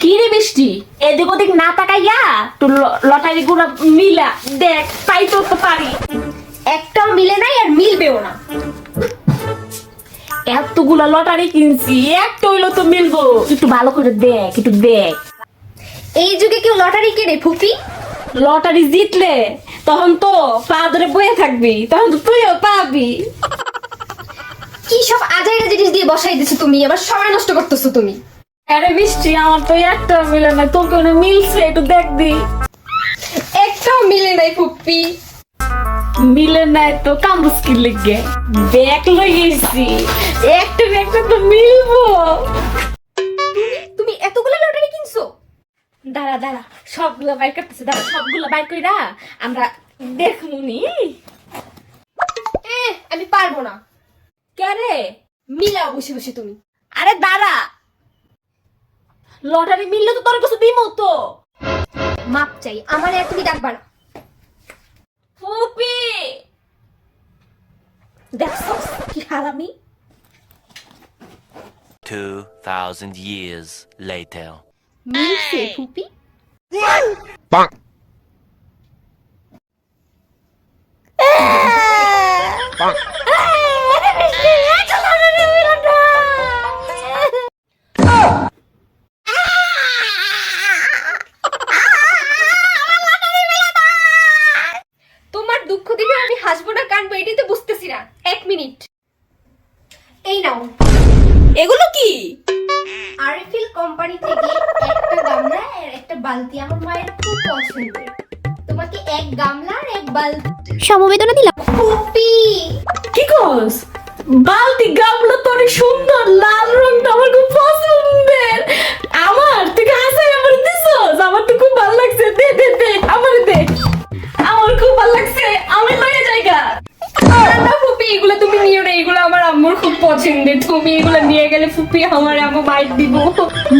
কি রে বৃষ্টি, এদিক ওদিক না তাকাইয়া তো লটারি গুলো মিলা দেখ, তাই তো পারি। একটাও মিলে নাই আর মিলবেও না। এতগুলা লটারি কিনছি, একটা হইলো তো মিলবো। একটু ভালো করে দেখ, একটু দেখ। এই যুগে কেউ লটারি কেনে ফুপি? লটারি জিতলে তখন তো পা ধরে বয়ে থাকবি, তখন তো তুইও পাবি। কি সব আজাইরা জিনিস দিয়ে বসাই দিছো তুমি, আবার সময় নষ্ট করতেছো তুমি। আরে বৃষ্টি, আমার তো একটা মিলে না, তোর কোনো মিলছে একটু দেখবি। একটাও মিলে নাই ফুপি। মিলে নাই তো কামড়ুস কি লিগে ব্যাগ লই গেছি, একটা একটা তো মিলবো। তুমি এতগুলো লটারি কিনছো? দাঁড়া দাঁড়া, সবগুলো বাইর করতেছে, দাঁড়া সবগুলো বাইর কইরা আমরা দেখমুনি। আমি পারবো না। কে রে? মিলাও বসে বসে তুমি। আরে দাঁড়া, লটারি মিললে তো তোর কাছে দিমু তো। মাপ চাই, আমার আর তুমি ডাকবা না। ফুপি দেখছস কি হারামি। 2,000 years later. মিলছে ফুপি? Bonk. Bonk. তোমার দুঃখ দিলে আমি হাসবো না কানবো এটাই তো বুঝতেছি না। 1 মিনিট, এই নাও। এগুলো কি? আরএফএল কোম্পানি থেকে একটা গামলা আর একটা বালতি আমার মায়ের খুব পছন্দের। তোমাকে এক গামলা আর এক বালতি সমবেদনা দিলাম ফুপি। কি কস? বালতি গামলা তো অনেক সুন্দর, লাল রংটা আমার খুব পছন্দের। আমার থেকে হাসাই আমার দিছস, আমার তো খুব ভালো লাগছে। দে দে দে, আমার দে, আমার খুব ভালো লাগছে, আমি লয়ে যাইগা। না ফুপি, এগুলো তুমি নিও না, এগুলো আমার আম্মুর খুব পছন্দের। তুমি এগুলো নিয়ে গেলে ফুপি আমার আম্মু বাইট দিব।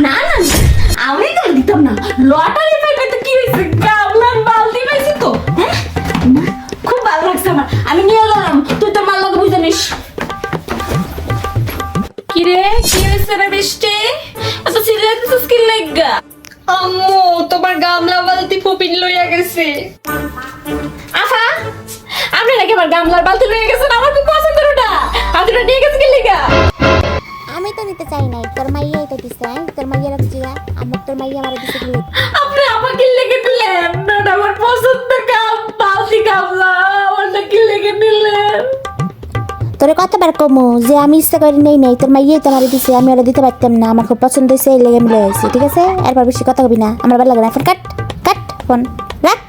না না না, আমি তো দিতাম না। লটারি পাইতে তো কি হয়েছে, গামলার বালতি পাইছি তো। হ্যাঁ, খুব ভালো লাগছে আমার, আমি নিয়ে গেলাম। তুই তোর মার লগে বুঝে নিস। কিরে, কি হয়েছে রে বৃষ্টি? এত সিরিয়াস কি লাগা? আম্মু তোমার গামলা বালতি ফুপি লইয়া গেছে। আফা, আপনি নাকি আমার গামলার বালতি লয়ে গেছেন? আমার খুব পছন্দের ওটা। আপনি ওটা নিয়ে গেছেন কি লাগা? আমি তো নিতে চাই নাই, তোর মাইয়াই তো দিছে। তোর মাইয়া রাখছি, আমার তোর মাইয়া আমার দিছে কি? আপনি আমাকে লেগে দিলেন, ওটা আমার পছন্দের বালতি গামলা, আমারটা কি লেগে দিলেন? তোরে কতবার কমু যে আমি ইচ্ছা করি নেই নাই, তোর মাইয়াই তো আমার দিছে, আমি ওরা দিতে পারতাম না। আমার খুব পছন্দ হয়েছে, এই লেগে মিলে হয়েছে। ঠিক আছে, এরপর বেশি কথা কবি না, আমার ভালো লাগে না। ফোন কাট কাট, ফোন রাখ।